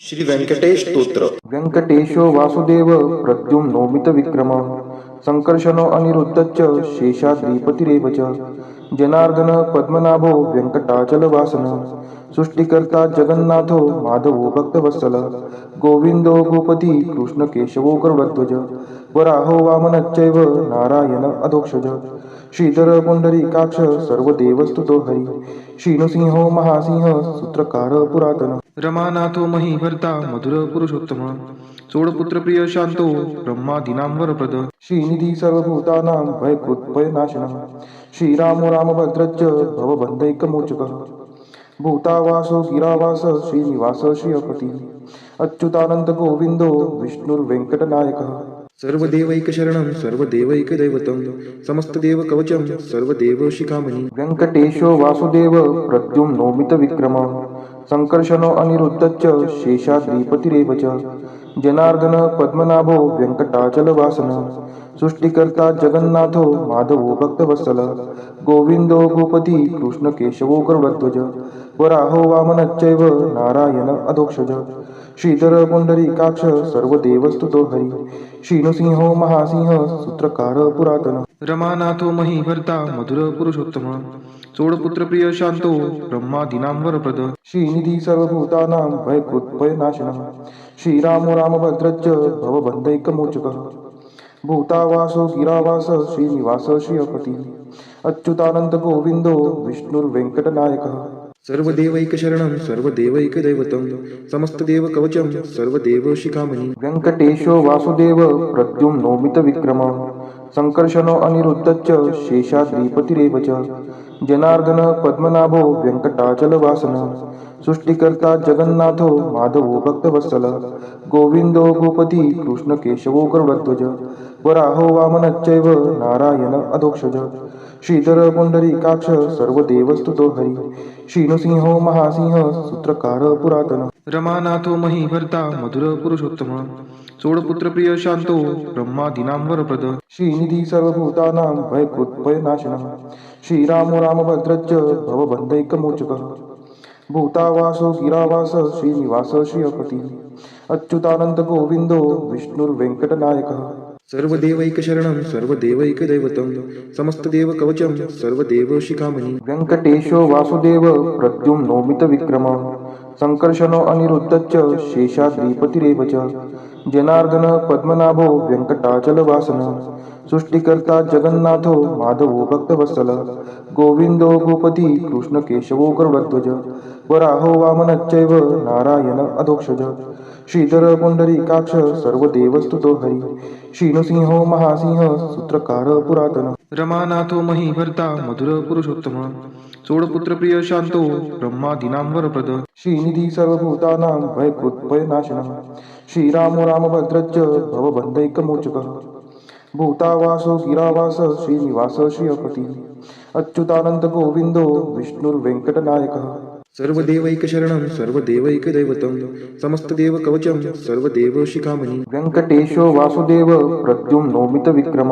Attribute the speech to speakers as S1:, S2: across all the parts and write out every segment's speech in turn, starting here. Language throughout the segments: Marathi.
S1: श्री व्यंकटेश स्तोत्र.
S2: व्यंकटेशो वासुदेव प्रद्युम्नोमित विक्रम संकर्षणो अनिरुद्धश्च शेषाद्रिपतिरेव च जनार्दन पद्मनाभो व्यंकटाचलवासन सृष्टिकर्ता जगन्नाथो माधवो भक्तवत्सल गोविंदो गोपति कृष्णकेशवो गरुडध्वज वराहो वामनश्चैव नारायण अधोक्षज श्रीधर पुंडरीकाक्ष सर्वदेवस्तुतो हरि श्रीनृसिंहो महासिंह सूत्रकार पुरातन रमानाथो महीभर्ता मधुर पुरुषोत्तम सोडपुत्र प्रिय शांतो ब्रह्मादीनां वरप्रद श्रीनिधी सर्वभूतानां भयकृत्भयनाशनः श्रीरामो रामभद्रश्च भवबन्धैकमोचकः भूतावासो गिरावास श्रीनिवास श्रियपति अच्युतानंद गोविंदो विष्णुर्वेंकटनायकः सर्वदेवैकशरणं सर्वदेवैकदैवतं समस्तदेवकवचं सर्वदेवशिखामणि व्यंकटेशो वासुदेव प्रद्युम्नोमित विक्रम संकर्षणो अनिरुद्धश्च शेषाद्रिपतिरेव च जनार्दन पद्मनाभो व्यंकटाचलवासन सृष्टिकर्ता जगन्नाथो माधवो भक्तवत्सल गोविंदो गोपति कृष्णकेशवो गरुडध्वज वराहो वामनश्चैव नारायण अधोक्षज श्रीधर पुंडरीकाक्ष सर्वदेवस्तुतो हरि श्रीनृसिंहो महासिंह सूत्रकार पुरातन रमानाथो महीभर्ता मधुर पुरुषोत्तम सोडपुत्र प्रिय शांतो ब्रह्मादीनां वरप्रद श्रीनिधी सर्वभूतानां भयकृत्भयनाशनः श्रीरामो रामभद्रश्च भवबन्धैकमोचकः भूतावासो गिरावास श्रीनिवास श्रियपति अच्युतानंद गोविंदो विष्णुर्वेंकटनायकः सर्वदेवैकशरणं सर्वदेवैकदैवतं समस्तदेवकवचं सर्वदेवशिखामणि व्यंकटेशो वासुदेव प्रद्युम्नोमित विक्रम संकर्षणो अनिरुद्धश्च शेषाद्रिपतिरेव च जनार्दन पद्मनाभो व्यंकटाचलवासन सृष्टिकर्ता जगन्नाथो माधवो भक्तवत्सल गोविंदो गोपति कृष्णकेशवो गरुडध्वज वराहो वामनश्चैव नारायण अधोक्षज श्रीधर पुंडरीकाक्ष सर्वदेवस्तुतो हरि श्रीनृसिंहो महासिंह सूत्रकार पुरातन रमानाथो महीभर्ता मधुर पुरुषोत्तम सोडपुत्र प्रिय शांतो ब्रह्मादीनां वरप्रद श्रीनिधी सर्वभूतानां भयकृत्भयनाशनः श्रीरामो रामभद्रश्च भवबन्धैकमोचकः भूतावासो गिरावास श्रीनिवास श्रियपति अच्युतानंद गोविंदो विष्णुर्वेंकटनायकः सर्वदेवैकशरणं सर्वदेवैकदैवतं समस्तदेवकवचं सर्वदेवशिखामणि व्यंकटेशो वासुदेव प्रद्युम्नोमित विक्रम संकर्षणो अनिरुद्धश्च शेषाद्रिपतिरेव च जनार्दन पद्मनाभो व्यंकटाचलवासन सृष्टिकर्ता जगन्नाथो माधवो भक्तवत्सल गोविंदो गोपति कृष्णकेशवो गरुडध्वज वराहो वामनश्चैव नारायण अधोक्षज श्रीधर पुंडरीकाक्ष सर्वदेवस्तुतो हरि श्रीनृसिंहो महासिंह सूत्रकार पुरातन रमानाथो महीभर्ता मधुर पुरुषोत्तम सोडपुत्र प्रिय शांतो ब्रह्मादीनां वरप्रद श्रीनिधी सर्वभूतानां भयकृत्भयनाशनः श्रीरामो रामभद्रश्च भवबन्धैकमोचकः भूतावासो गिरावास श्रीनिवास श्रियपति अच्युतानंद गोविंदो विष्णुर्वेंकटनायकः सर्वदेवैकशरणं सर्वदेवैकदैवतं समस्तदेवकवचं सर्वदेवशिखामणि व्यंकटेशो वासुदेव प्रद्युम्नोमित विक्रम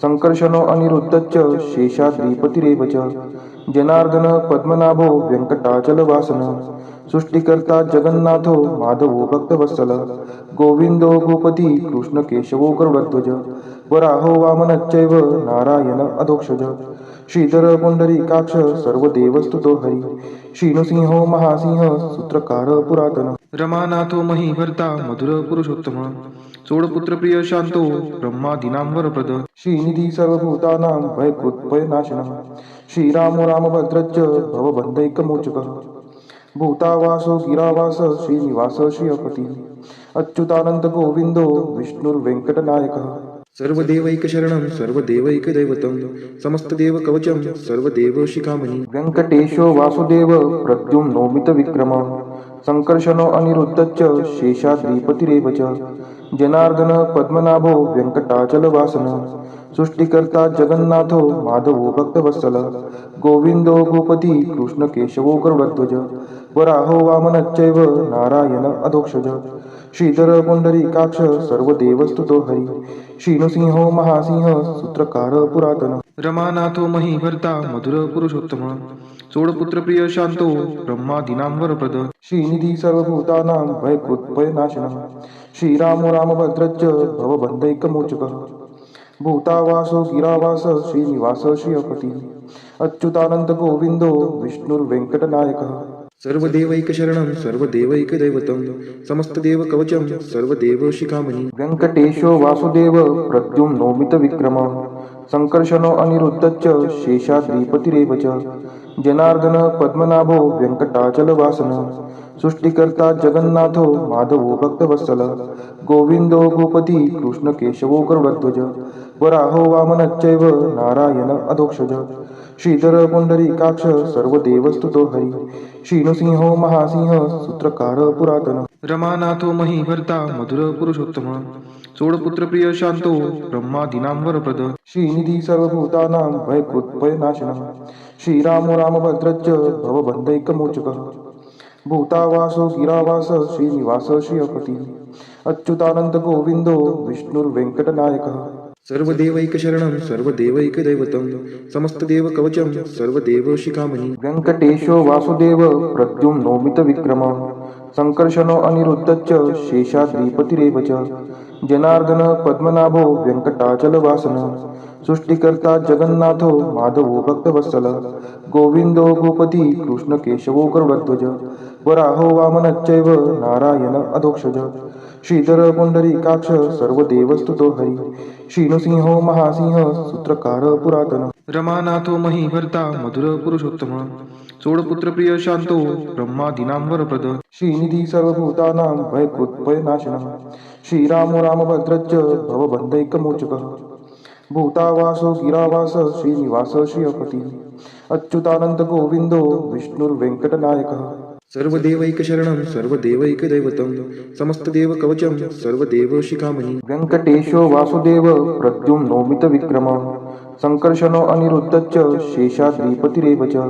S2: संकर्षणो अनिरुद्धश्च शेषाद्रिपतिरेव च जनार्दन पद्मनाभो व्यंकटाचलवासन सृष्टिकर्ता जगन्नाथो माधवो भक्तवत्सल गोविंदो गोपति कृष्णकेशवो गरुडध्वज वराहो वामनश्चैव नारायण अधोक्षज श्रीधर पुंडरीकाक्ष सर्वदेवस्तुतो हरि श्रीनृसिंहो महासिंह सूत्रकार पुरातन रमानाथो महीभर्ता मधुर पुरुषोत्तम सोडपुत्र प्रिय शांतो ब्रह्मादीनां वरप्रद श्रीनिधी सर्वभूतानां भयकृत्भयनाशनः श्रीरामो रामभद्रश्च भवबन्धैकमोचकः भूतावासो गिरावास श्रीनिवास श्रियपति अच्युतानंद गोविंदो विष्णुर्वेंकटनायकः सर्वदेवैकशरणं सर्वदेवैकदैवतं समस्तदेवकवचं सर्वदेवशिखामणि व्यंकटेशो वासुदेव प्रद्युम्नोमित विक्रम संकर्षणो अनिरुद्धश्च शेषाद्रिपतिरेव च जनार्दन पद्मनाभो व्यंकटाचलवासन सृष्टिकर्ता जगन्नाथो माधवो भक्तवत्सल गोविंदो गोपति कृष्णकेशवो गरुडध्वज वराहो वामनश्चैव नारायण अधोक्षज श्रीधर पुंडरीकाक्ष सर्वदेवस्तुतो हरि श्रीनृसिंहो महासिंह सूत्रकार पुरातन रमानाथो महीभर्ता मधुर पुरुषोत्तम चोडपुत्र प्रिय शांतो ब्रह्मादीनां वरप्रद श्रीनिधी सर्वभूतानां भयकृत्भयनाशनः श्रीरामो रामभद्रश्च भवबन्धैकमोचकः भूतावासो गिरावास श्रीनिवास श्रियपती अच्युतानंद गोविंदो विष्णुर्वेंकटनायकः सर्वदेवैकशरणं सर्वदेवैकदैवतं समस्तदेवकवचं सर्वदेवशिखामणि वेङ्कटेशो वासुदेव प्रद्युम्नोमितविक्रमः संकर्षणो अनिरुद्धश्च शेषाद्रिपतिरेव च जनार्दन पद्मनाभो वेङ्कटाचलवासनः सृष्टिकर्ता जगन्नाथो माधवो भक्तवत्सल गोविंदो गोपती कृष्णकेशवो गरुडध्वज वराहो वामनश्चैव नारायण अधोक्षज श्रीधर पुंडरीकाक्ष सर्वदेवस्तुतो हरि श्रीनृसिंहो महासिंह सूत्रकार पुरातन रमानाथो महीभर्ता मधुर पुरुषोत्तम चोडपुत्र प्रिय शांतो ब्रह्मादीनां वरप्रद श्रीनिधी सर्वभूतानां भयकृत्भयनाशनः श्रीरामो रामभद्रश्च भवबन्धैकमोचकः भूतावासो गिरावास श्रीनिवास श्रियपती अच्युतानंद गोविंदो विष्णुर्वेंकटनायकः सर्वदेवैकशरणं सर्वदेवैकदैवतं समस्तदेवकवचं सर्वदेवशिखामणि वेङ्कटेशो वासुदेव प्रद्युम्नोमितविक्रमः संकर्षणो अनिरुद्धश्च शेषाद्रिपतिरेव च जनार्दन पद्मनाभो वेङ्कटाचलवासनः सृष्टिकर्ता जगन्नाथो माधवो भक्तवत्सल गोविंदो गोपती कृष्णकेशवो गरुडध्वज वराहो वामनश्चैव नारायण अधोक्षज श्रीधर पुंडरीकाक्ष सर्वदेवस्तुतो हरि श्रीनृसिंहो महासिंह सूत्रकार पुरातन रमानाथो महीभर्ता मधुर पुरुषोत्तम चोडपुत्र प्रिय शांतो ब्रह्मादीनां वरप्रद श्रीनिधी सर्वभूतानां भयकृत्भयनाशनः श्रीरामो रामभद्रश्च भवबन्धैकमोचकः भूतावासो गिरावास श्रीनिवास श्रियपती अच्युतानंद गोविंदो विष्णुर्वेंकटनायकः सर्वदेवैकशरणं सर्वदेवैकदैवतं समस्तदेवकवचं सर्वदेवशिखामणि वेङ्कटेशो वासुदेव प्रद्युम्नोमितविक्रमः संकर्षणो अनिरुद्धश्च शेषाद्रिपतिरेव च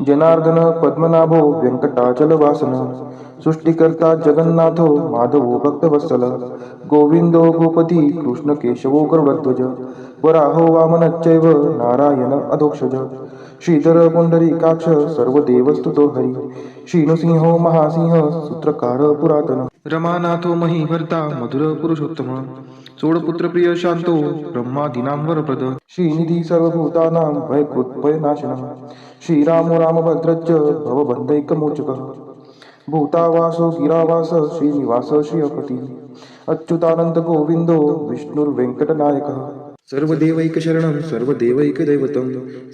S2: जनार्दन पद्मनाभो वेङ्कटाचलवासनः सृष्टिकर्ता जगन्नाथो माधवो भक्तवत्सल गोविंदो गोपती कृष्णकेशवो गरुडध्वज वराहो वामनश्चैव नारायण अधोक्षज श्रीधर पुंडरीकाक्ष सर्वदेवस्तुतो हरि श्रीनृसिंहो महासिंह सूत्रकार पुरातन रमानाथो महीभर्ता मधुर पुरुषोत्तम चोडपुत्र प्रिय शांतो ब्रह्मादीनां वरप्रद श्रीनिधी सर्वभूतानां भयकृत्भयनाशनः श्रीरामो रामभद्रश्च भवबन्धैकमोचकः भूतावासो गिरावास श्रीनिवास श्रियपती अच्युतानंद गोविंदो विष्णुर्वेंकटनायकः सर्वदेवैकशरणं सर्वदेवैकदैवतं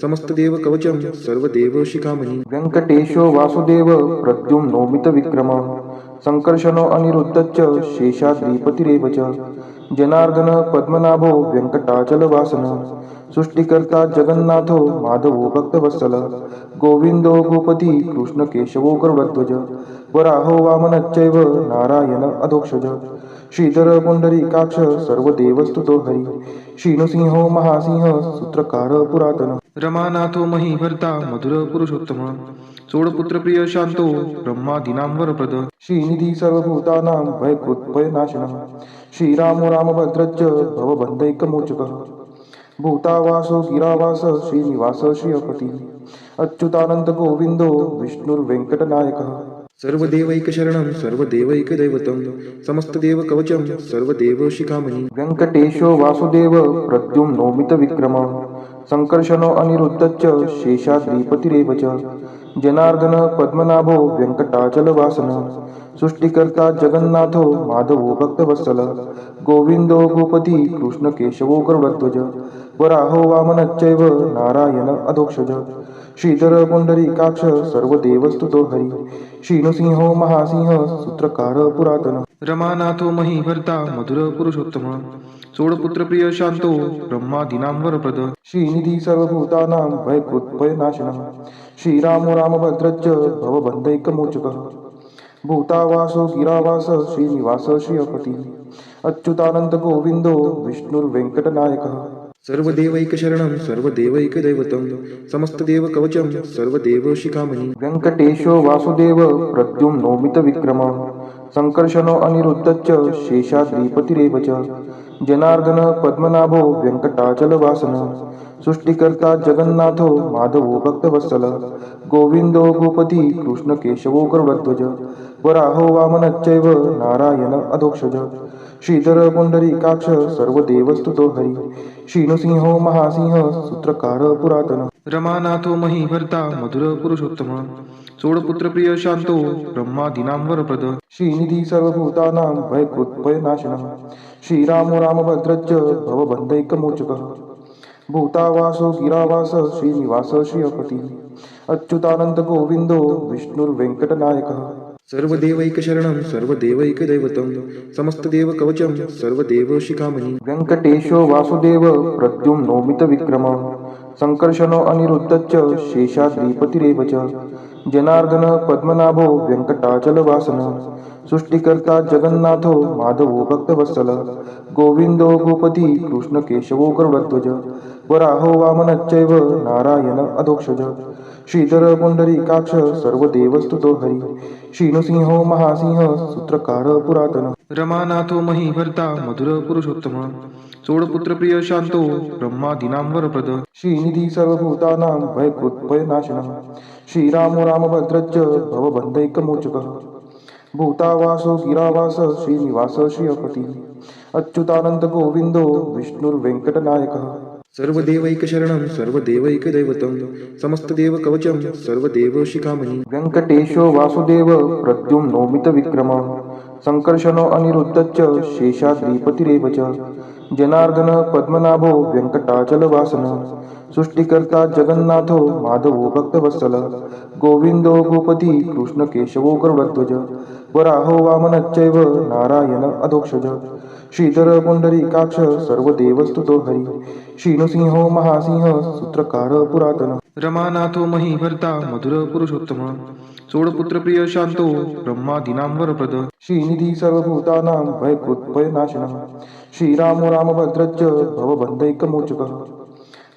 S2: समस्तदेवकवचं सर्वदेवशिखामणि वेङ्कटेशो वासुदेव प्रद्युम्नोमितविक्रमः संकर्षणो अनिरुद्धश्च शेषाद्रिपतिरेव च जनार्दन पद्मनाभो वेङ्कटाचलवासनः सृष्टिकर्ता जगन्नाथो माधवो भक्तवत्सल गोविंदो गोपती कृष्णकेशवो गरुडध्वज वराहो वामनश्चैव नारायण अधोक्षज श्रीधर पुंडरीकाक्ष सर्वदेवस्तुतो हरि श्रीनृसिंहो महासिंह सूत्रकार पुरातन रमानाथो महीभर्ता मधुर पुरुषोत्तम चोडपुत्र प्रिय शांतो ब्रह्मादीनां वरप्रद श्रीनिधी सर्वभूतानां भयकृत्भयनाशनः श्रीरामो रामभद्रश्च भवबन्धैकमोचकः भूतावासो गिरावास श्रीनिवास श्रियपती अच्युतानंद गोविंदो विष्णुर्वेंकटनायकः सर्वदेवैकशरणं सर्वदेवैकदैवतं समस्तदेवकवचं सर्वदेवशिखामणि वेङ्कटेशो वासुदेव प्रद्युम्नोमितविक्रमः संकर्षणो अनिरुद्धश्च शेषाद्रिपतिरेव च जनार्दन पद्मनाभो वेङ्कटाचलवासनः सृष्टिकर्ता जगन्नाथो माधवो भक्तवत्सल गोविंदो गोपती कृष्णकेशवो गरुडध्वज वराहो वामनश्चैव नारायण अधोक्षज श्रीधर पुंडरीकाक्ष सर्वदेवस्तुतो हरि श्रीनृसिंहो महासिंह सूत्रकार पुरातन रमानाथो महीभर्ता मधुर पुरुषोत्तम चोडपुत्र प्रिय शांतो ब्रह्मादीनां वरप्रद श्रीनिधी सर्वभूतानां भयकृत्भयनाशनः श्रीरामो रामभद्रश्च भवबन्धैकमोचकः भूतावासो गिरावास श्रीनिवास श्रियपती अच्युतानंद गोविंदो विष्णुर्वेंकटनायकः सर्वदेवैकशरणं सर्वदेवैकदैवतं समस्तदेवकवचं सर्वदेवशिखामणि वेङ्कटेशो वासुदेव प्रद्युम्नोमितविक्रमः संकर्षणो अनिरुद्धश्च शेषाद्रिपतिरेव च जनार्दन पद्मनाभो व्यंकटाचलवासन सृष्टिकर्ता जगन्नाथो माधवो भक्तवत्सल गोविंदो गोपती कृष्ण केशवो गरुडध्वज वराहो वामनश्चैव नारायण अधोक्षज श्रीधर पुंडरीकाक्ष सर्वदेवस्तुतो हरि श्रीनृसिंहो महासिंह सूत्रकार पुरातन रमानाथो महीभर्ता मधुर पुरुषोत्तम चोडपुत्र प्रिय शांतो ब्रह्मादीनां वरप्रद श्रीनिधी सर्वभूतानां भयकृत्भयनाशनः श्रीरामो रामभद्रश्च भवबन्धैकमोचकः भूतावासो गिरावास श्रीनिवास श्रियपती अच्युतानंद गोविंदो विष्णुर्वेंकटनायकः सर्वदेवैकशरणं सर्वदेवैकदैवतं समस्तदेवकवचं सर्वदेवशिखामणि वेङ्कटेशो वासुदेव प्रद्युम्नोमितविक्रमः संकर्षणो अनिरुद्धश्च शेषाद्रिपतिरेव च जनार्दन पद्मनाभो व्यंकटाचलवासन सृष्टिकर्ता जगन्नाथो माधवो भक्तवत्सल गोविंदो गोपती कृष्ण केशवो गरुडध्वज वराहो वामनश्चैव नारायण अधोक्षज श्रीधर पुंडरीकाक्ष सर्वदेवस्तुतो हरि श्रीनृसिंहो महासिंह सूत्रकार पुरातन रमानाथो महीभर्ता मधुर पुरुषोत्तम चोडपुत्र प्रिय शांतो ब्रह्मादीनां वरप्रद श्रीनिधी सर्वभूतानां भयकृत्भयनाशनः श्रीरामो रामभद्रश्च भवबन्धैकमोचकः भूतावासो गिरावास श्रीनिवास श्रियपती अच्युतानंद गोविंदो विष्णुर्वेंकटनायकः सर्वदेवैकशरणं सर्वदेवैकदैवतं समस्तदेवकवचं सर्वदेवशिखामणि वेङ्कटेशो वासुदेव प्रद्युम्नोमितविक्रमः संकर्षणो अनिरुद्धश्च शेषाद्रिपतिरेव च जनार्दन पद्मनाभो व्यंकटाचलवासन सृष्टिकर्ता जगन्नाथो माधवो भक्तवत्सल गोविंदो गोपती कृष्ण केशवो गरुडध्वज वराहो वामनश्चैव नारायण अधोक्षज श्रीधर पुंडरीकाक्ष सर्वदेवस्तुतो हरि श्रीनृसिंहो महासिंह सूत्रकार पुरातन रमानाथो महीभर्ता मधुर पुरुषोत्तम चोडपुत्र प्रिय शांतो ब्रह्मादीनां वरप्रद श्रीनिधी सर्वभूतानां भयकृत्भयनाशनः श्रीरामो रामभद्रश्च भवबन्धैकमोचकः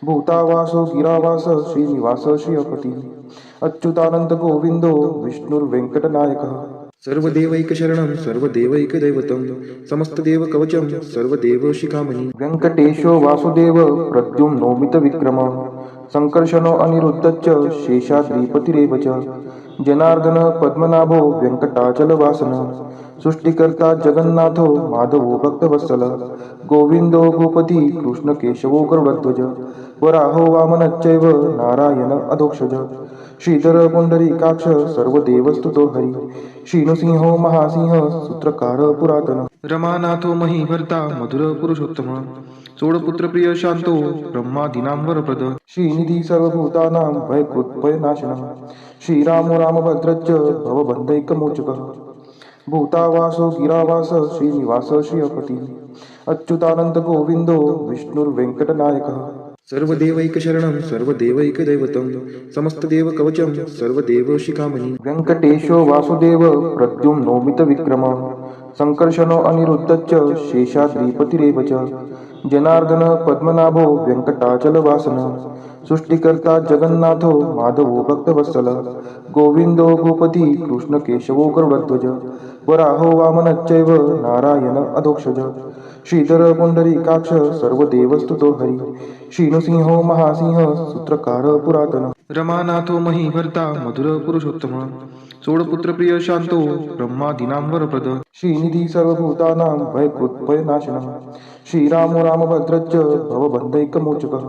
S2: भूतावासो गिरावास श्रीनिवास श्रियपती अच्युतानंद गोविंदो विष्णुर्वेंकटनायकः सर्वदेवैकशरणं सर्वदेवैकदैवतं समस्तदेवकवचं सर्वदेवशिखामणि वेङ्कटेशो वासुदेव प्रद्युम्नोमितविक्रमः संकर्षणो अनिरुद्धश्च शेषाद्रिपतिरेव च जनार्दन पद्मनाभो व्यंकटाचलवासन सृष्टिकर्ता जगन्नाथो माधवो भक्तवत्सल गोविंदो गोपती कृष्ण केशवो गरुडध्वज वराहो वामनश्चैव नारायण अधोक्षज श्रीधर पुंडरीकाक्ष सर्वदेवस्तुतो हरि श्रीनृसिंहो महासिंह सूत्रकार पुरातन रमानाथो महीभर्ता मधुर पुरुषोत्तम चोडपुत्र प्रिय शांतो ब्रह्मादीनां वरप्रद श्रीनिधी सर्वभूतानां भयकृत्भयनाशनः श्रीरामो रामभद्रश्च भवबन्धैकमोचकः भूतावासो गिरावास श्रीनिवास श्रियपती अच्युतानंद गोविंदो विष्णुर्वेंकटनायकः सर्वदेवैकशरणं सर्वदेवैकदैवतं समस्तदेवकवचं सर्वदेवशिखामणि वेङ्कटेशो वासुदेव प्रद्युम्नोमितविक्रमः संकर्षणो अनिरुद्धश्च शेषाद्रिपतिरेव च जनार्दन पद्मनाभो व्यंकटाचलवासन सृष्टिकर्ता जगन्नाथो माधवो भक्तवत्सल गोविंदो गोपती कृष्ण केशवो गरुडध्वज वराहो वामनश्चैव नारायण अधोक्षज श्रीधर पुंडरीकाक्ष सर्वदेवस्तुतो हरि श्रीनृसिंहो महासिंह सूत्रकार पुरातन रमानाथो महीभर्ता मधुर पुरुषोत्तम चोडपुत्र प्रिय शांतो ब्रह्मादीनां वरप्रद श्रीनिधी सर्वभूतानां भयकृत्भयनाशनः श्रीरामो रामभद्रश्च भवबन्धैकमोचकः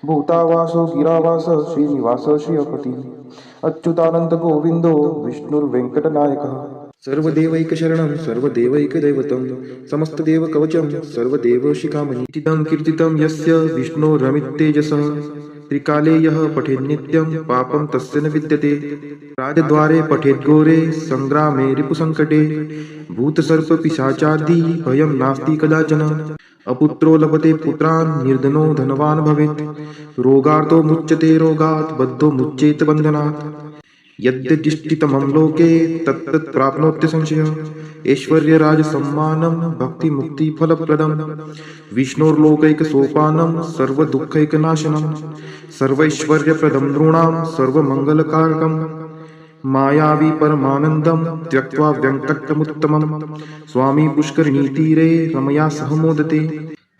S2: भूतावासो गिरावास श्रीनिवास श्रियपती अच्युतानंद गोविंदो विष्णुर्वेंकटनायकः सर्वदेवैकशरणं सर्वदेवैकदैवतं समस्तदेवकवचं सर्वदेवशिखामणि इदं कीर्तितं यस्य विष्णोरमिततेजसः त्रिकाले यः पठेन्नित्यं पापं तस्य न विद्यते राजद्वारे पठेद्घोरे संग्रामे रिपुसङ्कटे भूतसर्पपिशाचादि भयं नास्ति कदाचन अपुत्रो लभते पुत्रान् निर्धनो धनवान् भवेत् रोगार्तो मुच्यते रोगात् बद्धो मुच्येत बन्धनात् यद्यदिष्टितमं लोके तत्तत् प्राप्नोत्य संशयः ऐश्वर्यराजसम्मानं भक्तिमुक्तिफलप्रदं विष्णोर्लोकैकसोपानं सर्वदुःखैकनाशनं सर्वैश्वर्यप्रदं नृणां सर्वमङ्गलकारकं मायावी परमानन्दं त्यक्त्वा व्यङ्कटमुत्तमं स्वामी पुष्करिणीतीरे रमया सह मोदते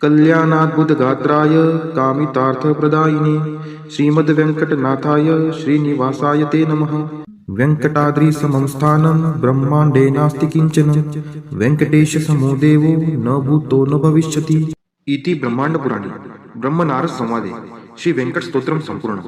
S2: कल्याणाद्भुतगात्राय कामितार्थप्रदायिने श्रीमद्वेङ्कटनाथाय श्रीनिवासाय ते नमः। वेङ्कटाद्रिसमं स्थानं ब्रह्माण्डे नास्ति किञ्चन वेङ्कटेशसमो देवो न भूतो न भविष्यति। इति ब्रह्माण्डपुराणे ब्रह्मनारद संवादे श्री वेंकट स्तोत्रम संपूर्ण।